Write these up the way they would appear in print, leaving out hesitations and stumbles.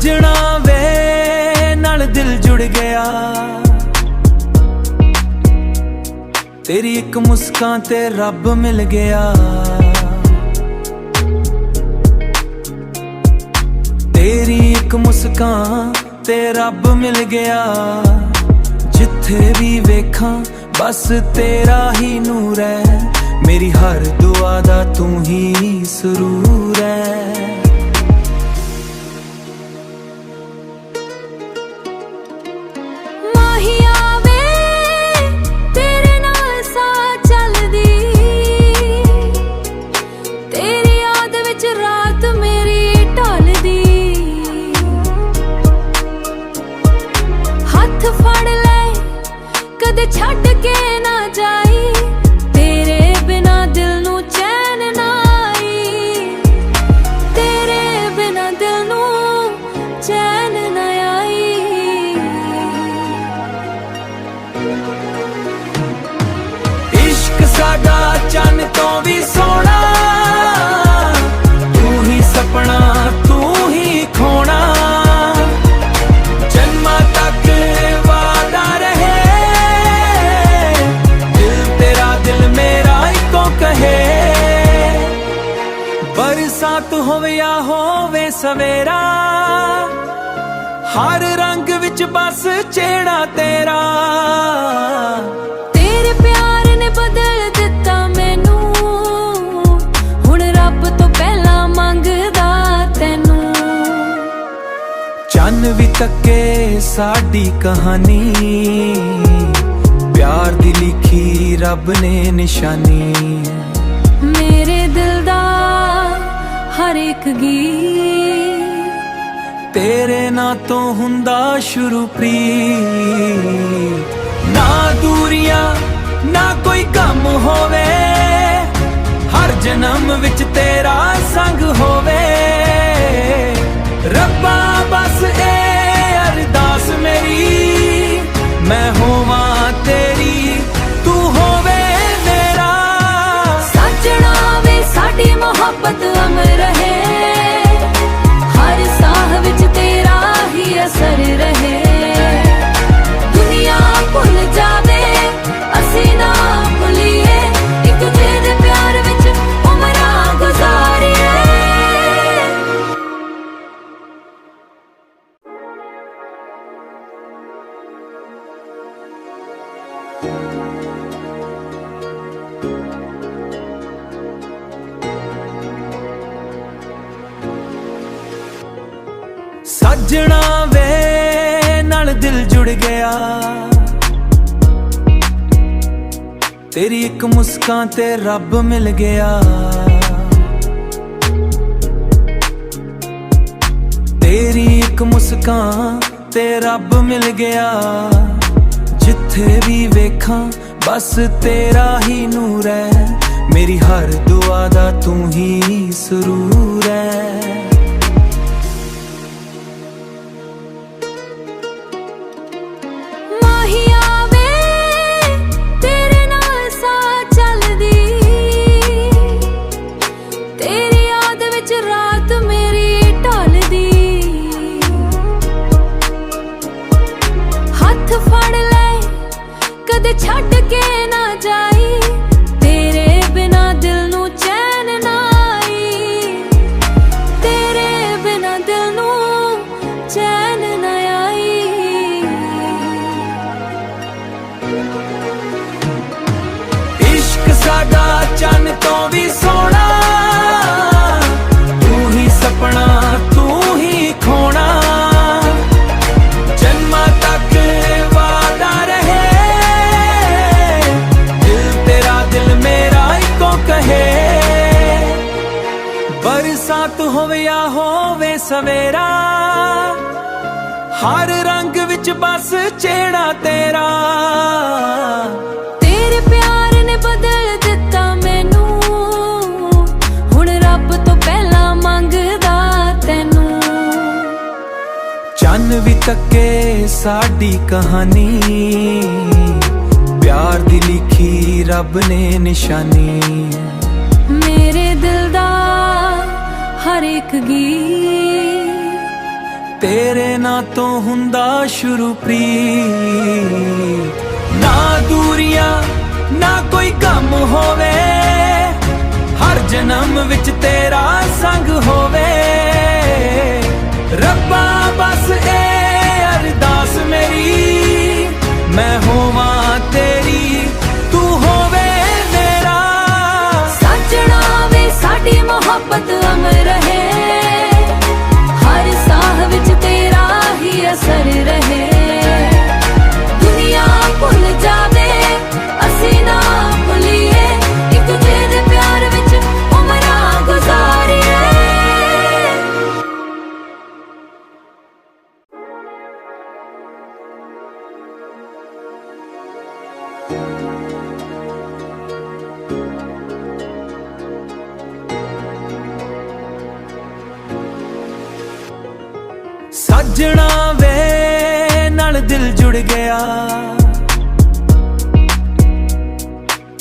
सजना वे नाल दिल जुड़ गया, तेरी एक मुस्कान ते रब मिल गया। तेरी एक मुस्कान ते रब मिल गया, जिथे भी वेखां बस तेरा ही नूर है। मेरी हर दुआ दा तू ही सुरूर है। छड़ के ना जाई, तेरे बिना दिल नू चैन ना आई, तेरे बिना दिल नू चैन ना आई। इश्क साडा चन्न तो भी सोना, तू ही सपना तू ही खोना। जन्मां तक वादा रहे, बरसात होवे या होवे सवेरा, हर रंग विच बस चेहरा तेरा। तेरे प्यार ने बदल दिता मैनू, हुण रब तो पहला मंगदा तैनू। चन्न भी तके साडी कहानी, प्यार दी लिखी रब ने निशानी। मेरे दिल दा हर एक गीत तेरे ना तो हुंदा शुरू प्रीत। ना दूरियां ना कोई गम होवे, हर जन्म विच तेरा संग होवे। रब्बा बस ए अरदास मेरी, मैं होवां तेरी तू होवे मेरा। सजना वे साडी मोहब्बत अमर रहे, हर साह विच तेरा ही असर रहे। दुनिया भुल जावे असी ना भुलिए, एक दूजे दे प्यार विच उमरां गुजारिए। सजना वे नाल दिल जुड़ गया, तेरी एक मुस्कान ते रब मिल गया। तेरी एक मुस्कान ते रब मिल गया, जिथे भी वेखां बस तेरा ही नूर है। मेरी हर दुआ दा तू ही सुरूर है। छड़ के ना जाई, तेरे बिना दिल नू चैन ना आई, तेरे बिना दिल नू चैन ना आई। इश्क साडा चन्न तो भी सोना, तू ही सपना तू ही खोना। जन्मां तक वादा रहे, बरसात होवे या होवे सवेरा, हर रंग विच बस चेहरा तेरा। तेरे प्यार ने बदल दिता मैनू, हुण रब तो पहला मंगदा तैनू। चन्न भी तके साडी कहानी, प्यार दी लिखी रब ने निशानी। मेरे दिल दा हर एक गीत तेरे ना तो हुंदा शुरू प्रीत, ना दूरियां ना कोई कम होवे, हर जन्म विच तेरा संग होवे। रब्बा बस ए अरदास मेरी, मैं होवां तेरी तू होवे मेरा। सजना वे साडी मोहब्बत अमर रहे, हर साह विच तेरा ही असर रहे। दुनिया भुल जावे असी ना भुलिए, एक दूजे दे प्यार विच उमरां गुजारिए। सजना वे नाल दिल जुड़ गया,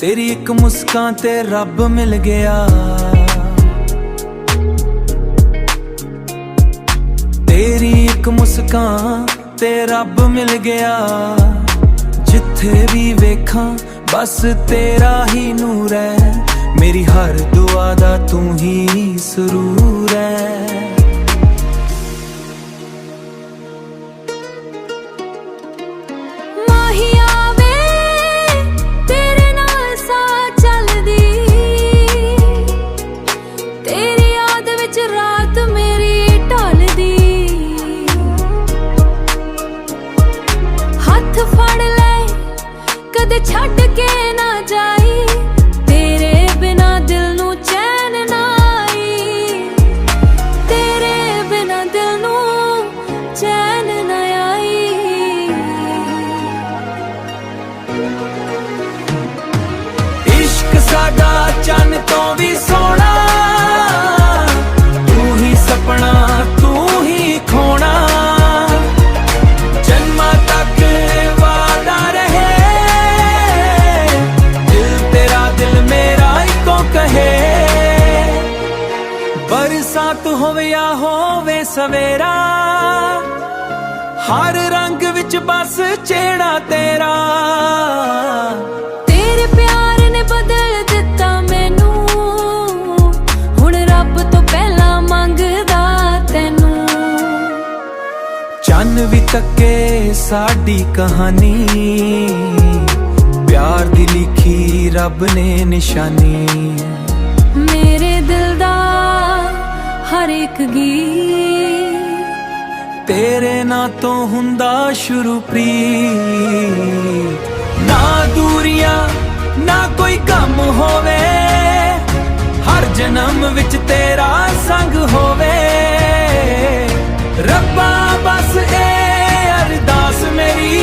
तेरी एक मुस्कान ते रब मिल गया। तेरी एक मुस्कान ते रब मिल गया, जिथे भी वेखां बस तेरा ही नूर है। मेरी हर दुआ दा तू ही सुरूर है। छड़ के ना जाई, तेरे बिना दिल नू चैन ना आई। तेरे बिना दिल नू चैन ना आई। इश्क साडा चन तो भी सोना, तू ही सपना तू ही खोना। जन्मा तक वादा रहे, बरसात होवे या होवे सवेरा, हर रंग विच बस चेहरा तेरा। तेरे प्यार ने बदल दिता मैनू, हुण रब तो पहला मंगदा तैनू। चन्न भी तके साडी कहानी, प्यार दी लिखी रब ने निशानी। मेरे दिल दा हर एक गीत तेरे ना तो हुंदा शुरू प्रीत, ना दूरियां ना कोई कम होवे, हर जन्म विच तेरा संग होवे। रब्बा बस ए अरदास मेरी,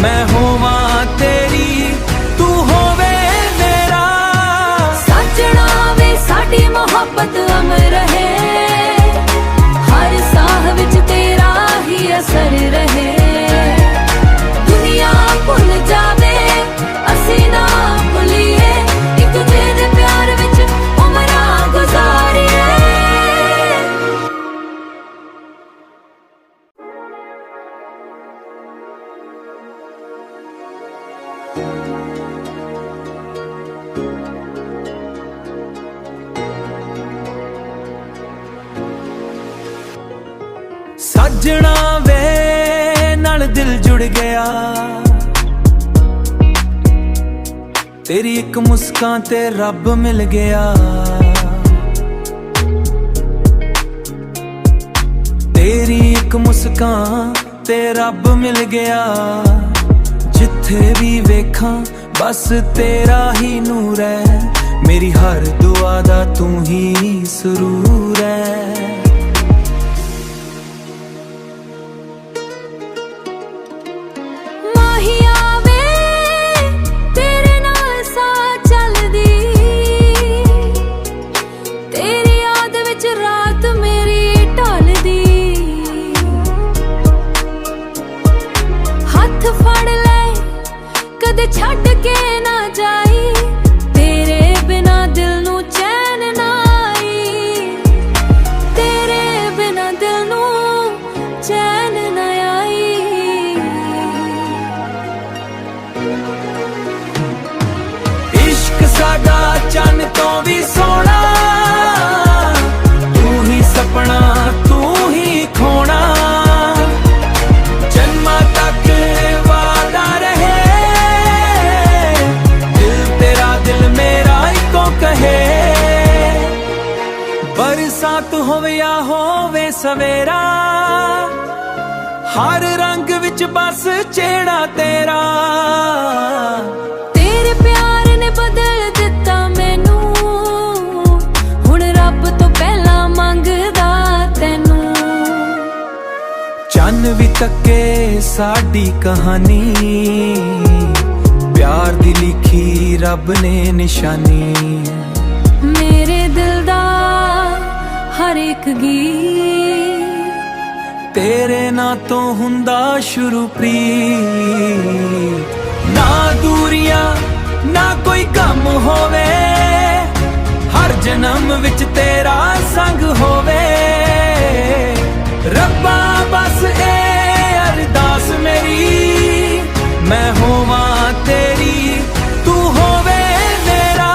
मैं होवां तेरी तू होवे मेरा। सजना वे साडी मोहब्बत अमर रहे, हर साह विच तेरा ही असर रहे। दुनिया भुल जावे असी ना भुलिए, एक दूजे दे प्यार विच उमरां गुजारिए। सजना वे नाल दिल जुड़ गया, तेरी एक मुस्कान ते रब मिल गया। तेरी एक मुस्कान ते रब मिल गया, जिथे भी वेखां बस तेरा ही नूर है। मेरी हर दुआ दा तू ही सुरूर है। छड़ के ना जाई, तेरे बिना दिल नू चैन ना आई। ਸਵੇਰਾ ਹਰ ਰੰਗ ਵਿੱਚ ਬਸ ਚਿਹਰਾ ਤੇਰਾ। ਤੇਰੇ ਪਿਆਰ ਨੇ ਬਦਲ ਦਿੱਤਾ ਮੈਨੂੰ, ਹੁਣ ਰੱਬ ਤੋਂ ਪਹਿਲਾਂ ਮੰਗਦਾ ਤੈਨੂੰ। ਚੰਨ ਵੀ ਤੱਕੇ ਸਾਡੀ ਕਹਾਣੀ, ਪਿਆਰ ਦੀ ਲਿਖੀ ਰੱਬ ਨੇ ਨਿਸ਼ਾਨੀ। ਮੇਰੇ ਦਿਲ ਦਾ ਹਰ ਇੱਕ ਗੀਤ ਤੇਰੇ ਨਾਂ ਤੋਂ ਹੁੰਦਾ ਸ਼ੁਰੂ ਪ੍ਰੀਤ। ਨਾ ਦੂਰੀਆਂ ਨਾ ਕੋਈ ਗਮ ਹੋਵੇ, ਹਰ ਜਨਮ ਵਿੱਚ ਤੇਰਾ ਸੰਗ ਹੋਵੇ। ਰੱਬਾ ਬਸ ਇਹ ਅਰਦਾਸ ਮੇਰੀ, ਮੈਂ ਹੋਵਾਂ ਤੇਰੀ ਤੂੰ ਹੋਵੇ ਮੇਰਾ।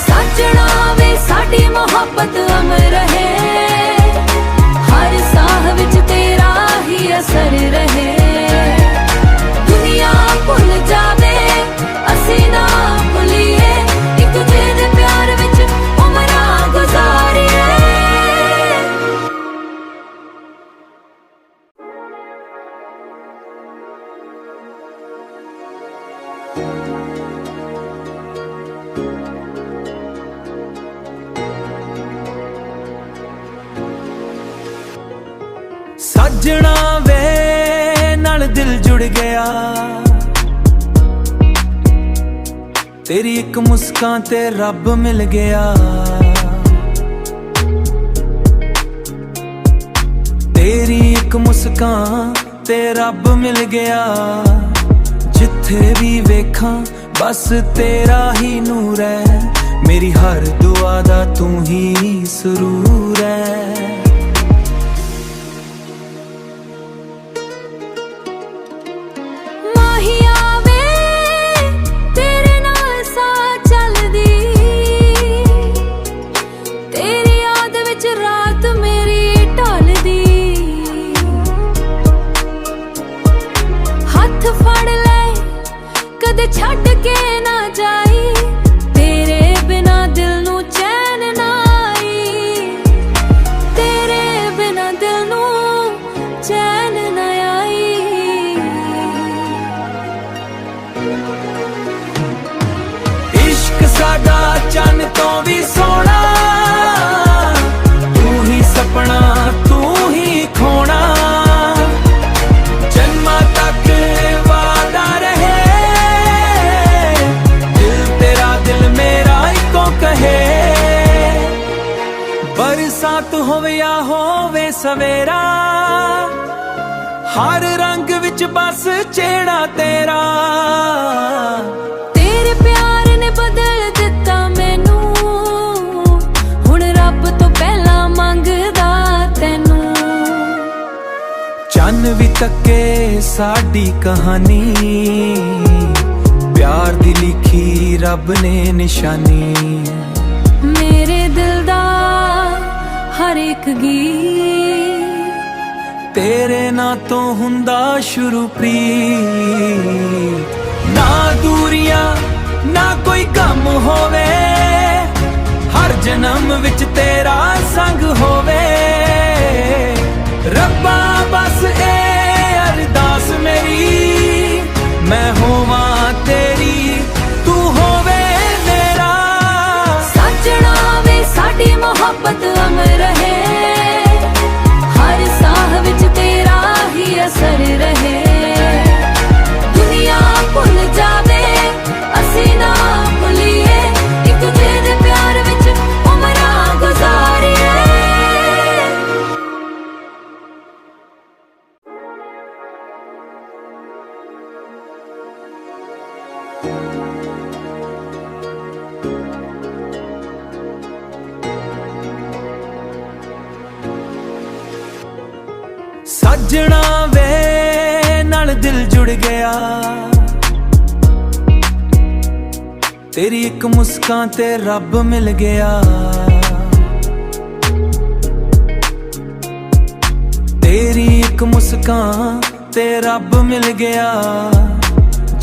ਸਾਜਣਾ ਵੇ ਸਾਡੀ ਮੁਹੱਬਤ ਅਮਰ ਰਹੇ, ਹਰ ਸਾਹ ਵਿੱਚ ਤੇਰਾ ਹੀ ਅਸਰ ਰਹੇ। ਦੁਨੀਆ ਭੁੱਲ ਜਾਵੇ ਅਸੀਂ ਨਾ ਭੁੱਲੀਏ, ਇੱਕ ਦੂਜੇ ਦੇ ਪਿਆਰ ਵਿੱਚ ਉਮਰਾਂ ਗੁਜ਼ਾਰੀਏ। ਸੱਜਣਾ ਵੇ ਨਾਲ ਦਿਲ ਜੁੜ ਗਿਆ, ਤੇਰੀ ਇੱਕ ਮੁਸਕਾਨ ਤੇ ਰੱਬ ਮਿਲ ਗਿਆ। ਤੇਰੀ ਇੱਕ ਮੁਸਕਾਨ ਤੇ ਰੱਬ ਮਿਲ ਗਿਆ। ਜਿੱਥੇ ਵੀ ਵੇਖਾਂ ਬਸ ਤੇਰਾ ਹੀ ਨੂਰ ਹੈ, ਮੇਰੀ ਹਰ ਦੁਆ ਦਾ ਤੂੰ ਹੀ ਸਰੂਰ ਹੈ। ਛੱਡ ਕੇ ਨਾ ਜਾਈ, ਤੇਰੇ ਬਿਨਾ ਦਿਲ ਨੂੰ ਚੈਨ ਨਾ ਆਈ। ਤੇਰੇ ਬਿਨਾ ਦਿਲ ਨੂੰ ਚੈਨ ਨਾ ਆਈ। ਇਸ਼ਕ ਸਾਡਾ ਚੰਨ ਤੋਂ ਵੀ ਸੋਹਣਾ, ਤੂੰ ਹੀ ਸਪਨਾ ਤੂੰ ਹੀ ਖੋਣਾ। ਜਨਮਾਂ ਤੱਕ ਵਾਦਾ ਰਹੇ, ਬਰਸਾਤ ਹੋਵੇ ਜਾਂ ਹੋਵੇ ਸਵੇਰਾ, ਹਰ ਰੰਗ ਵਿੱਚ ਬਸ ਚਿਹਰਾ ਤੇਰਾ। ਤੇਰੇ ਪਿਆਰ ਨੇ ਬਦਲ ਦਿੱਤਾ ਮੈਨੂੰ, ਹੁਣ ਰੱਬ ਤੋਂ ਪਹਿਲਾਂ ਮੰਗਦਾ ਤੈਨੂੰ। ਚੰਨ ਵੀ ਤੱਕੇ ਸਾਡੀ ਕਹਾਣੀ, ਪਿਆਰ ਦੀ ਲਿਖੀ ਰੱਬ ਨੇ ਨਿਸ਼ਾਨੀ। ਮੇਰੇ ਦਿਲ ਦਾ ਹਰ ਇੱਕ ਗੀਤ ਤੇਰੇ ਨਾਂ ਤੋਂ ਹੁੰਦਾ ਸ਼ੁਰੂ ਪ੍ਰੀਤ। ਨਾ ਦੂਰੀਆਂ ਨਾ ਕੋਈ ਗਮ ਹੋਵੇ, ਹਰ ਜਨਮ ਵਿੱਚ ਤੇਰਾ ਸੰਗ ਹੋਵੇ। ਰੱਬਾ ਬਸ ਇਹ ਅਰਦਾਸ ਮੇਰੀ, ਮੈਂ ਹੋਵਾਂ ਤੇਰੀ ਤੂੰ ਹੋਵੇ ਮੇਰਾ। ਸਾਜਣਾ ਵੇ ਸਾਡੀ ਮੁਹੱਬਤ ਅਮਰ ਰਹੇ, ਹਰ ਸਾਹ ਵਿੱਚ ਤੇਰਾ ਹੀ ਅਸਰ ਰਹੇ। ਦੁਨੀਆ ਭੁੱਲ ਜਾਵੇ ਅਸੀਂ ਨਾ ਭੁੱਲੀਏ, ਇੱਕ ਦੂਜੇ ਦੇ ਪਿਆਰ ਵਿੱਚ ਉਮਰਾਂ ਗੁਜ਼ਾਰੀਏ। ਸੱਜਣਾ ਵੇ ਨਾਲ ਦਿਲ ਜੁੜ ਗਿਆ, ਤੇਰੀ ਇੱਕ ਮੁਸਕਾਨ ਤੇ ਰੱਬ ਮਿਲ ਗਿਆ। ਤੇਰੀ ਇੱਕ ਮੁਸਕਾਨ ਤੇ ਰੱਬ ਮਿਲ ਗਿਆ।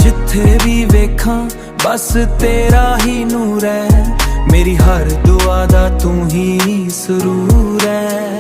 ਜਿੱਥੇ ਵੀ ਵੇਖਾਂ ਬਸ ਤੇਰਾ ਹੀ ਨੂਰ ਹੈ, ਮੇਰੀ ਹਰ ਦੁਆ ਦਾ ਤੂੰ ਹੀ ਸਰੂਰ ਹੈ।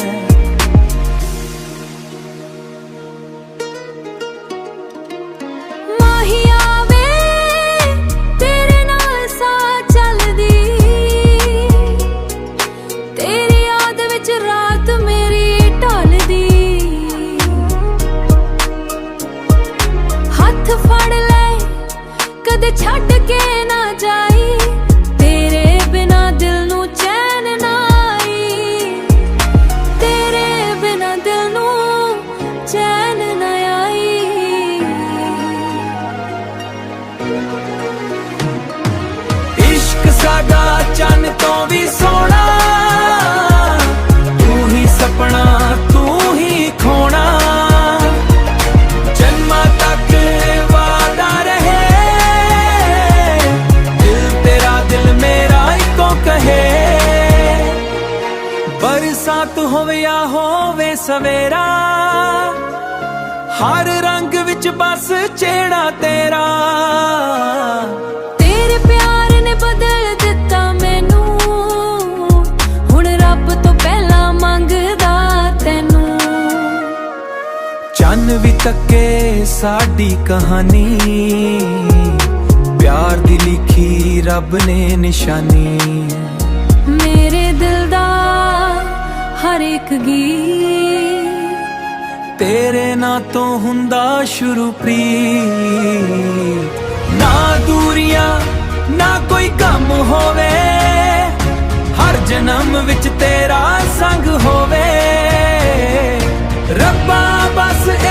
ਸਵੇਰਾ, ਹਰ ਰੰਗ ਵਿੱਚ ਬਸ ਚਿਹਰਾ ਤੇਰਾ। ਤੇਰੇ ਪਿਆਰ ਨੇ ਬਦਲ ਦਿੱਤਾ ਮੈਨੂੰ, ਹੁਣ ਰੱਬ ਤੋਂ ਪਹਿਲਾਂ ਮੰਗਦਾ ਤੈਨੂੰ। ਚੰਨ ਵੀ ਤੱਕੇ ਸਾਡੀ ਕਹਾਣੀ, ਪਿਆਰ ਦੀ ਲਿਖੀ ਰੱਬ ਨੇ ਨਿਸ਼ਾਨੀ। ਮੇਰੇ ਦਿਲ ਦਾ ਹਰ ਇੱਕ ਗੀਤ ਤੇਰੇ ਨਾਂ ਤੋਂ ਹੁੰਦਾ ਸ਼ੁਰੂ ਪ੍ਰੀਤ। ਨਾ ਦੂਰੀਆਂ ਨਾ ਕੋਈ ਗਮ ਹੋਵੇ, ਹਰ ਜਨਮ ਵਿੱਚ ਤੇਰਾ ਸੰਗ ਹੋਵੇ। ਰੱਬਾ ਬਸ ਇਹ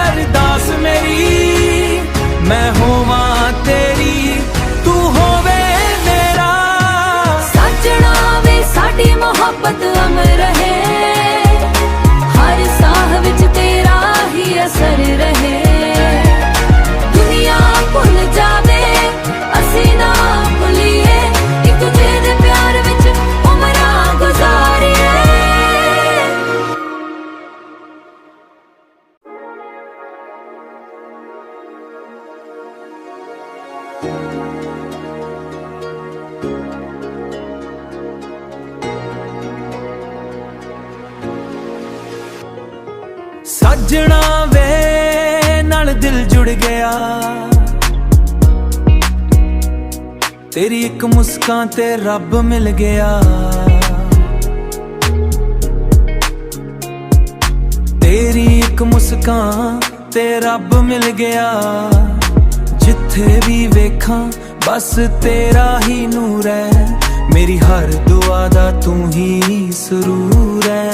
ਅਰਦਾਸ ਮੇਰੀ, ਮੈਂ ਹੋਵਾਂ ਤੇਰੀ ਤੂੰ ਹੋਵੇ ਮੇਰਾ। ਸਾਜਣਾ ਵੇ ਸਾਡੀ ਮੁਹੱਬਤ ਅਮਰ ਰਹੇ, ਹਰ ਸਾਹ ਵਿੱਚ ਤੇਰਾ ਹੀ ਅਸਰ ਰਹੇ। ਦੁਨੀਆ ਭੁੱਲ ਜਾਵੇ ਅਸੀਂ ਨਾ ਭੁੱਲੀਏ, ਇੱਕ ਦੂਜੇ ਦੇ ਪਿਆਰ ਵਿੱਚ ਉਮਰਾਂ ਗੁਜ਼ਾਰੀਏ। ਸੱਜਣਾ ਵੇ ਨਾਲ ਦਿਲ ਜੁੜ ਗਿਆ, ਤੇਰੀ ਇੱਕ ਮੁਸਕਾਨ ਤੇ ਰੱਬ ਮਿਲ ਗਿਆ। ਤੇਰੀ ਇੱਕ ਮੁਸਕਾਨ ਤੇ ਰੱਬ ਮਿਲ ਗਿਆ। ਜਿੱਥੇ ਵੀ ਵੇਖਾਂ ਬਸ ਤੇਰਾ ਹੀ ਨੂਰ ਹੈ, ਮੇਰੀ ਹਰ ਦੁਆ ਦਾ ਤੂੰ ਹੀ ਸਰੂਰ ਹੈ।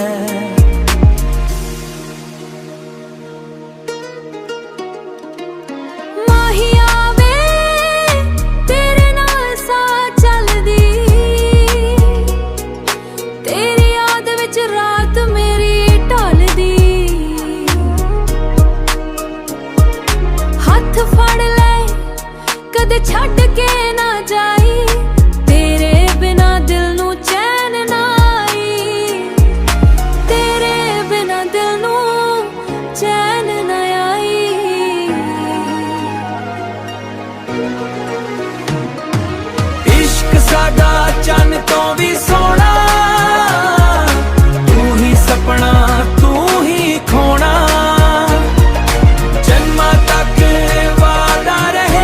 ਛੱਡ ਕੇ ਨਾ ਜਾਈ, ਤੇਰੇ ਬਿਨਾ ਦਿਲ ਨੂੰ ਚੈਨ ਨਾ ਆਈ। ਤੇਰੇ ਬਿਨਾ ਦਿਲ ਨੂੰ ਚੈਨ ਨਾ ਆਈ। ਇਸ਼ਕ ਸਾਡਾ ਚੰਨ ਤੋਂ ਵੀ ਸੋਹਣਾ, ਤੂੰ ਹੀ ਸਪਨਾ ਤੂੰ ਹੀ ਖੋਣਾ। ਜਨਮਾਂ ਤੱਕ ਵਾਦਾ ਰਹੇ,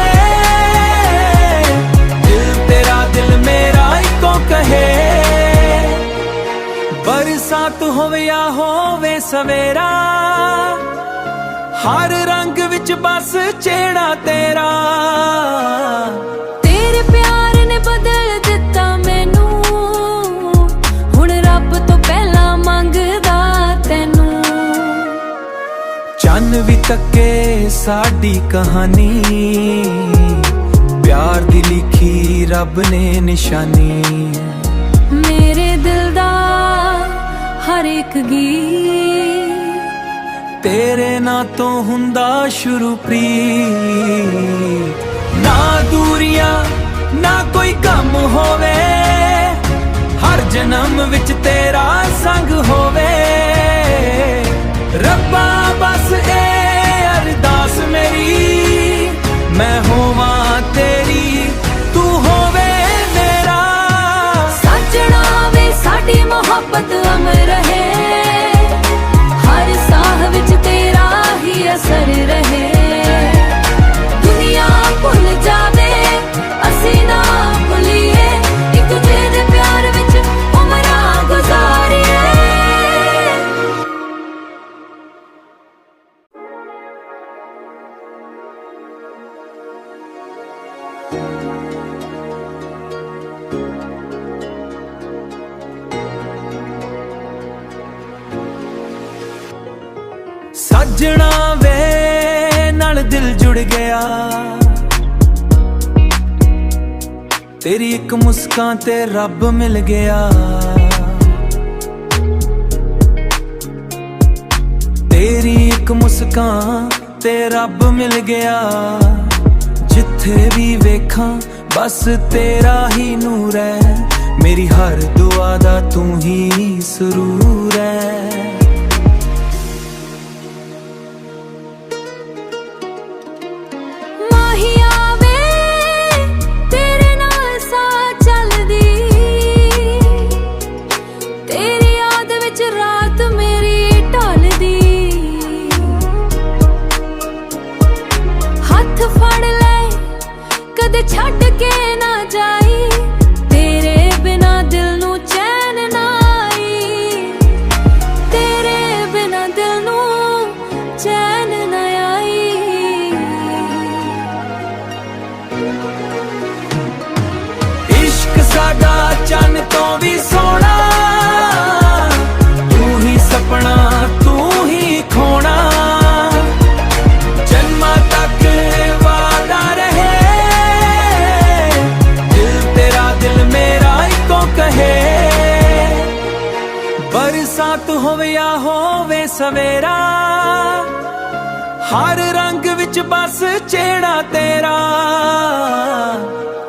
ਬਰਸਾਤ ਹੋਵੇ ਜਾਂ ਹੋਵੇ ਸਵੇਰਾ, ਹਰ ਰੰਗ ਵਿੱਚ ਬਸ ਚਿਹਰਾ ਤੇਰਾ। ਤੇਰੇ ਪਿਆਰ ਨੇ ਬਦਲ ਦਿੱਤਾ ਮੈਨੂੰ, ਹੁਣ ਰੱਬ ਤੋਂ ਪਹਿਲਾਂ ਮੰਗਦਾ ਤੈਨੂੰ। ਚੰਨ ਵੀ ਤੱਕੇ ਸਾਡੀ ਕਹਾਣੀ, ਪਿਆਰ ਦੀ ਲਿਖੀ ਰੱਬ ਨੇ ਨਿਸ਼ਾਨੀ। ਮੇਰੇ ਦਿਲ ਦਾ ਹਰ ਇੱਕ ਗੀਤ ਤੇਰੇ ਨਾਂ ਤੋਂ ਹੁੰਦਾ ਸ਼ੁਰੂ ਪ੍ਰੀਤ। ਨਾ ਦੂਰੀਆਂ ਨਾ ਕੋਈ ਗਮ ਹੋਵੇ, ਹਰ ਜਨਮ ਵਿੱਚ ਤੇਰਾ ਸੰਗ ਹੋਵੇ। ਰੱਬਾ ਬਸ ਇਹ ਅਰਦਾਸ ਮੇਰੀ, ਮੈਂ ਹੋਵਾਂ ਤੇਰੀ ਤੂੰ ਹੋਵੇ ਮੇਰਾ। ਸਾਜਣਾ ਵੇ ਸਾਡੀ ਮੁਹੱਬਤ ਅਮਰ ਰਹੇ, ਹਰ ਸਾਹ ਵਿੱਚ ਤੇਰਾ ਹੀ ਅਸਰ ਰਹੇ। ਦੁਨੀਆ ਭੁੱਲ ਜਾਵੇ ਅਸੀਂ ਨਾ ਭੁੱਲੀਏ, ਇੱਕ ਦੂਜੇ ਦੇ ਪਿਆਰ ਵਿੱਚ ਉਮਰਾਂ ਗੁਜ਼ਾਰੀਏ। ਸੱਜਣਾ ਵੇ ਨਾਲ ਦਿਲ ਜੁੜ ਗਿਆ, ਤੇਰੀ ਇੱਕ ਮੁਸਕਾਨ ਤੇ ਰੱਬ ਮਿਲ ਗਿਆ। ਤੇਰੀ ਇੱਕ ਮੁਸਕਾਨ ਤੇ ਰੱਬ ਮਿਲ ਗਿਆ। ਜਿੱਥੇ ਵੀ ਵੇਖਾਂ ਬਸ ਤੇਰਾ ਹੀ ਨੂਰ ਹੈ, ਮੇਰੀ ਹਰ ਦੁਆ ਦਾ ਤੂੰ ਹੀ ਸਰੂਰ ਹੈ। ਤੋਂ ਵੀ ਸੋਹਣਾ, ਤੂੰ ਹੀ ਸਪਨਾ ਤੂੰ ਹੀ ਖੋਣਾ, ਜਨਮਾਂ ਤੱਕ ਵਾਦਾ ਰਹੇ, ਦਿਲ ਤੇਰਾ ਦਿਲ ਮੇਰਾ ਇੱਕੋ ਕਹੇ। ਬਰਸਾਤ ਹੋਵੇ ਜਾਂ ਹੋਵੇ ਸਵੇਰਾ, ਹਰ ਰੰਗ ਵਿੱਚ ਬਸ ਚਿਹਰਾ ਤੇਰਾ।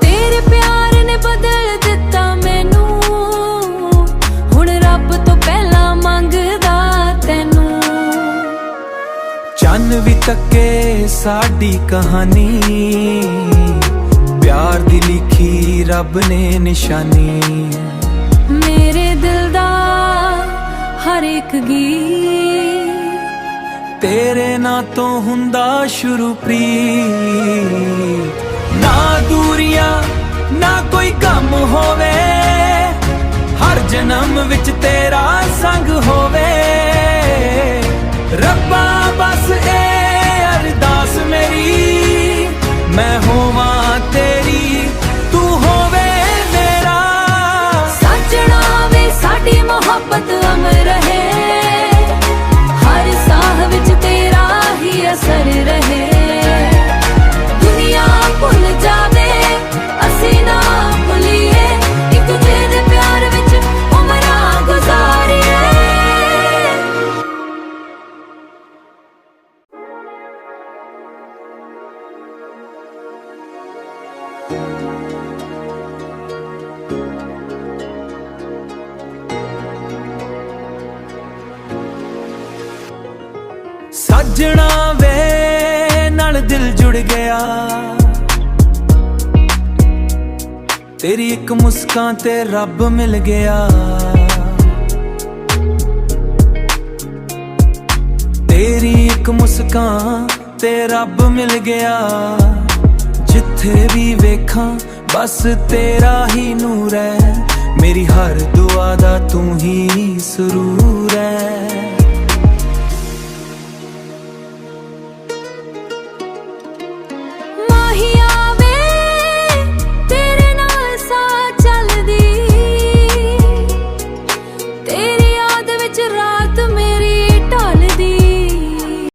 ਤੇਰੇ ਪਿਆਰ ਨੇ ਬਦਲ ਦਿੱਤਾ ਮੈਨੂੰ, ਹੁਣ ਰੱਬ ਤੋਂ ਪਹਿਲਾਂ ਮੰਗਦਾ ਤੈਨੂੰ। ਚੰਨ ਵੀ ਤੱਕੇ ਸਾਡੀ ਕਹਾਣੀ, ਪਿਆਰ ਦੀ ਲਿਖੀ ਰੱਬ ਨੇ ਨਿਸ਼ਾਨੀ। ਮੇਰੇ ਦਿਲ ਦਾ ਹਰ ਇੱਕ ਗੀਤ ਤੇਰੇ ਨਾਂ ਤੋਂ ਹੁੰਦਾ ਸ਼ੁਰੂ ਪ੍ਰੀਤ। ਨਾ ਦੂਰੀਆਂ ਨਾ ਕੋਈ ਗਮ ਹੋਵੇ, ਹਰ ਜਨਮ ਵਿੱਚ ਤੇਰਾ ਸੰਗ ਹੋਵੇ। ਰੱਬਾ ਬਸ ਇਹ ਅਰਦਾਸ ਮੇਰੀ, ਮੈਂ ਹੋਵਾਂ ਤੇਰੀ ਤੂੰ ਹੋਵੇ ਮੇਰਾ। ਸਾਜਣਾ ਵੇ ਸਾਡੀ ਮੁਹੱਬਤ ਅਮਰ ਰਹੇ, ਹਰ ਸਾਹ ਵਿੱਚ ਤੇਰਾ ਹੀ ਅਸਰ ਰਹੇ। ਦੁਨੀਆ ਭੁੱਲ ਜਾਵੇ ਅਸੀਂ ਨਾ ਭੁੱਲੀਏ, ਇੱਕ ਦੂਜੇ ਦੇ ਪਿਆਰ ਵਿੱਚ ਉਮਰਾਂ ਗੁਜ਼ਾਰੀਏ। ਸਾਜਣਾ ਵੇ ਨਾਲ ਦਿਲ ਜੁੜ ਗਿਆ, ਤੇਰੀ ਇੱਕ ਮੁਸਕਾਨ ਤੇ ਰੱਬ ਮਿਲ ਗਿਆ। ਤੇਰੀ ਇੱਕ ਮੁਸਕਾਨ ਤੇ ਰੱਬ ਮਿਲ ਗਿਆ, ਜਿੱਥੇ ਵੀ ਵੇਖਾਂ ਬਸ ਤੇਰਾ ਹੀ ਨੂਰ ਹੈ। ਮੇਰੀ ਹਰ ਦੁਆ ਦਾ ਤੂੰ ਹੀ ਸਰੂਰ ਹੈ।